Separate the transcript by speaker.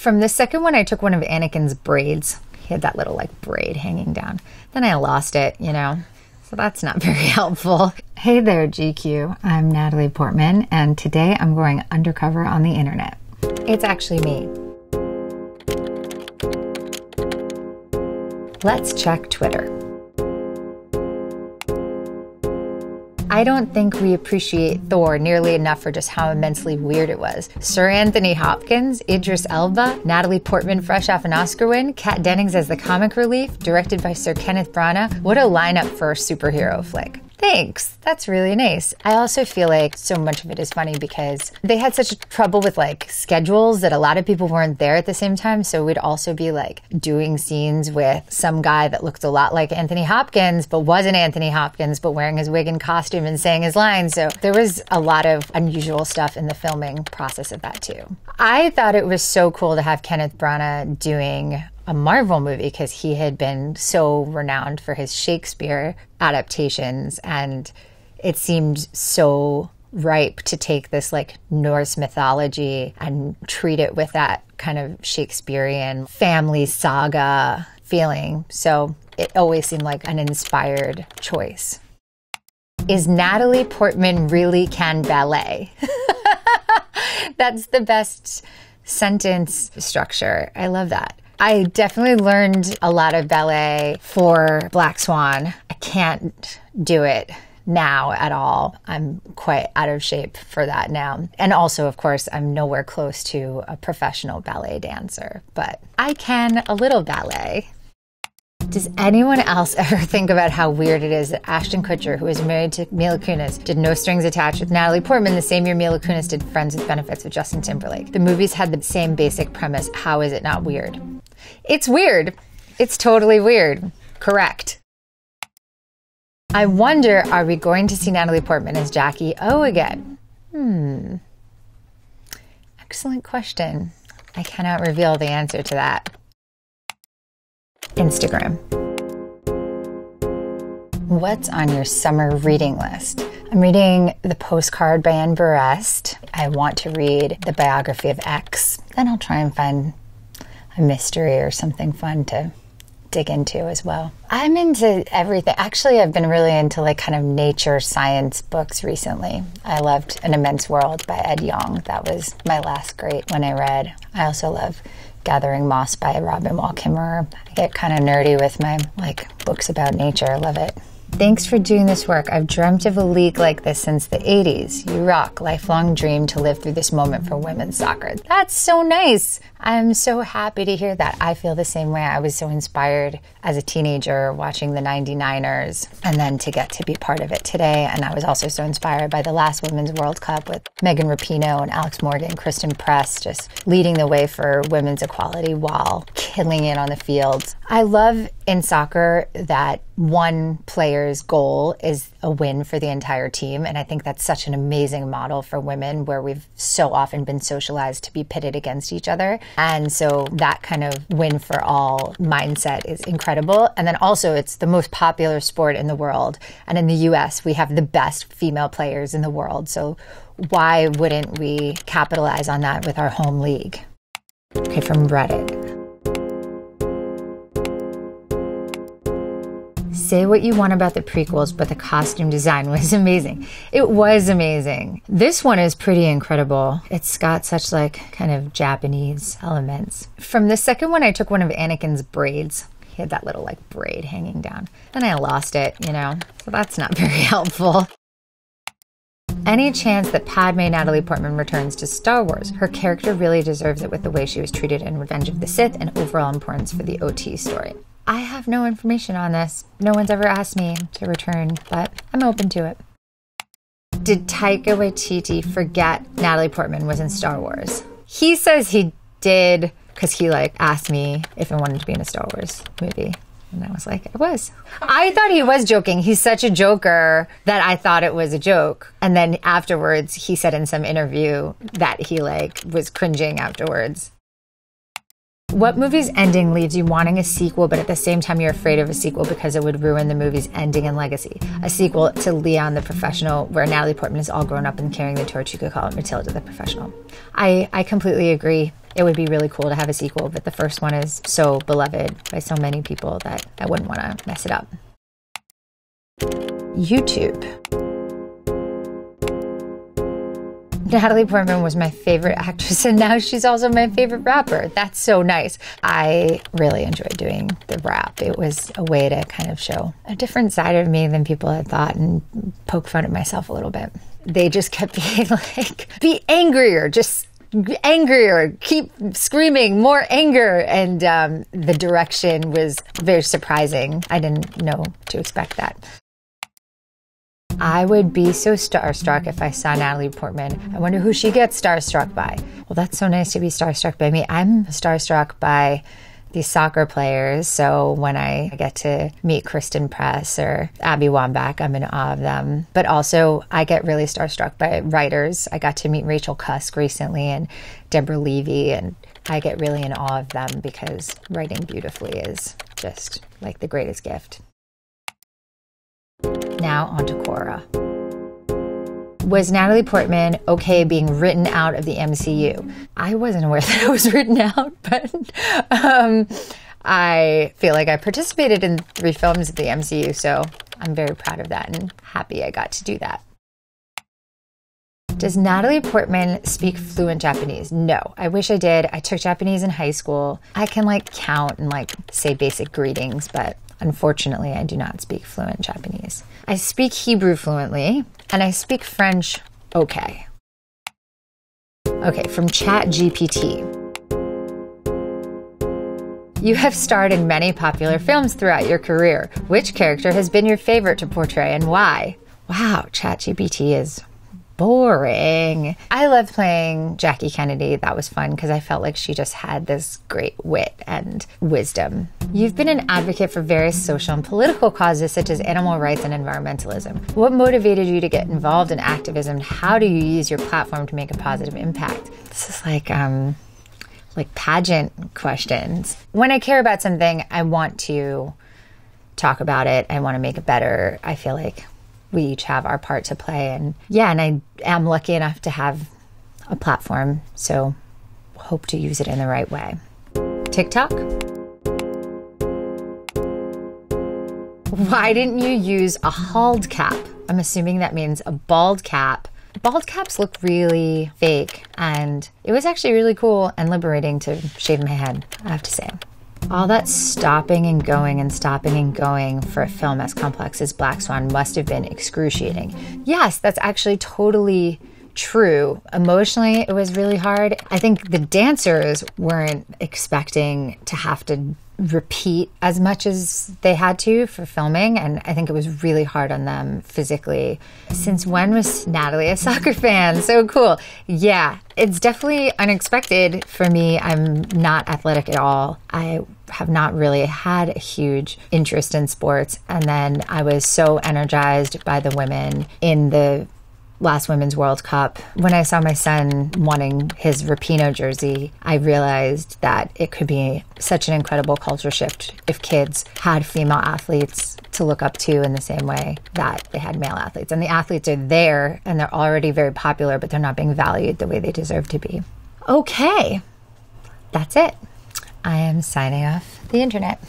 Speaker 1: From the second one, I took one of Anakin's braids. He had that little like braid hanging down. Then I lost it, you know, so that's not very helpful. Hey there, GQ. I'm Natalie Portman, and today I'm going undercover on the internet. It's actually me. Let's check Twitter. I don't think we appreciate Thor nearly enough for just how immensely weird it was. Sir Anthony Hopkins, Idris Elba, Natalie Portman fresh off an Oscar win, Kat Dennings as the comic relief, directed by Sir Kenneth Branagh. What a lineup for a superhero flick. Thanks, that's really nice. I also feel like so much of it is funny because they had such trouble with like schedules that a lot of people weren't there at the same time. So we'd also be like doing scenes with some guy that looked a lot like Anthony Hopkins, but wasn't Anthony Hopkins, but wearing his wig and costume and saying his lines. So there was a lot of unusual stuff in the filming process of that too. I thought it was so cool to have Kenneth Branagh doing a Marvel movie because he had been so renowned for his Shakespeare adaptations, and it seemed so ripe to take this like Norse mythology and treat it with that kind of Shakespearean family saga feeling. So it always seemed like an inspired choice. Is Natalie Portman really can ballet? That's the best sentence structure. I love that. I definitely learned a lot of ballet for Black Swan. I can't do it now at all. I'm quite out of shape for that now. And also, of course, I'm nowhere close to a professional ballet dancer, but I can a little ballet. Does anyone else ever think about how weird it is that Ashton Kutcher, who is married to Mila Kunis, did No Strings Attached with Natalie Portman the same year Mila Kunis did Friends with Benefits with Justin Timberlake? The movies had the same basic premise. How is it not weird? It's weird. It's totally weird. Correct. I wonder, are we going to see Natalie Portman as Jackie O again? Excellent question. I cannot reveal the answer to that. Instagram. What's on your summer reading list? I'm reading The Postcard by Anne Burrest. I want to read the biography of X. Then I'll try and find a mystery or something fun to dig into as well. I'm into everything. Actually, I've been really into like kind of nature science books recently. I loved An Immense World by Ed Yong. That was my last great one I read. I also love Gathering Moss by Robin Wall Kimmerer. I get kind of nerdy with my like books about nature. I love it. Thanks for doing this work. I've dreamt of a league like this since the 80s. You rock. Lifelong dream to live through this moment for women's soccer. That's so nice. I'm so happy to hear that. I feel the same way. I was so inspired as a teenager watching the 99ers and then to get to be part of it today. And I was also so inspired by the last Women's World Cup with Megan Rapinoe and Alex Morgan, Kristen Press, just leading the way for women's equality while killing it on the field. I love in soccer that one player's goal is a win for the entire team. And I think that's such an amazing model for women where we've so often been socialized to be pitted against each other. And so that kind of win for all mindset is incredible. And then also it's the most popular sport in the world. And in the US, we have the best female players in the world. So why wouldn't we capitalize on that with our home league? Okay, from Reddit. Say what you want about the prequels, but the costume design was amazing. It was amazing. This one is pretty incredible. It's got such like kind of Japanese elements. From the second one, I took one of Anakin's braids. He had that little like braid hanging down. Then I lost it, you know, so that's not very helpful. Any chance that Padme Natalie Portman returns to Star Wars? Her character really deserves it with the way she was treated in Revenge of the Sith and overall importance for the OT story. I have no information on this. No one's ever asked me to return, but I'm open to it. Did Taika Waititi forget Natalie Portman was in Star Wars? He says he did because he like asked me if I wanted to be in a Star Wars movie. And I was like, I was. I thought he was joking. He's such a joker that I thought it was a joke. And then afterwards, he said in some interview that he like was cringing afterwards. What movie's ending leaves you wanting a sequel, but at the same time you're afraid of a sequel because it would ruin the movie's ending and legacy? A sequel to Leon the Professional, where Natalie Portman is all grown up and carrying the torch. You could call it Matilda the Professional. I completely agree. it would be really cool to have a sequel, but the first one is so beloved by so many people that I wouldn't want to mess it up. YouTube. Natalie Portman was my favorite actress, and now she's also my favorite rapper. That's so nice. I really enjoyed doing the rap. It was a way to kind of show a different side of me than people had thought and poke fun at myself a little bit. They just kept being like, be angrier, just angrier, keep screaming, more anger. And the direction was very surprising. I didn't know to expect that. I would be so starstruck if I saw Natalie Portman. I wonder who she gets starstruck by. Well, that's so nice to be starstruck by me. I'm starstruck by these soccer players. So when I get to meet Kristen Press or Abby Wambach, I'm in awe of them. But also I get really starstruck by writers. I got to meet Rachel Cusk recently and Deborah Levy, and I get really in awe of them because writing beautifully is just like the greatest gift. Now on to Quora. Was Natalie Portman okay being written out of the MCU? I wasn't aware that I was written out, but I feel like I participated in 3 films of the MCU, so I'm very proud of that and happy I got to do that. Does Natalie Portman speak fluent Japanese? No, I wish I did. I took Japanese in high school. I can count and say basic greetings, but unfortunately, I do not speak fluent Japanese. I speak Hebrew fluently, and I speak French okay. Okay, from ChatGPT. You have starred in many popular films throughout your career. Which character has been your favorite to portray and why? Wow, ChatGPT is boring. I loved playing Jackie Kennedy. That was fun because I felt like she just had this great wit and wisdom. You've been an advocate for various social and political causes such as animal rights and environmentalism. What motivated you to get involved in activism? How do you use your platform to make a positive impact? This is like pageant questions. When I care about something, I want to talk about it. I want to make it better. I feel like we each have our part to play. And I am lucky enough to have a platform, so hope to use it in the right way. TikTok? Why didn't you use a bald cap? I'm assuming that means a bald cap. Bald caps look really fake, and it was actually really cool and liberating to shave my head, I have to say. All that stopping and going for a film as complex as Black Swan must have been excruciating. Yes, that's actually totally true. Emotionally, it was really hard. I think the dancers weren't expecting to have to repeat as much as they had to for filming, and I think it was really hard on them physically. Since when was Natalie a soccer fan? So cool. Yeah, it's definitely unexpected for me. I'm not athletic at all. I have not really had a huge interest in sports, and then I was so energized by the women in the last Women's World Cup. When I saw my son wanting his Rapinoe jersey, I realized that it could be such an incredible culture shift if kids had female athletes to look up to in the same way that they had male athletes. And the athletes are there and they're already very popular, but they're not being valued the way they deserve to be. Okay, that's it. I am signing off the internet.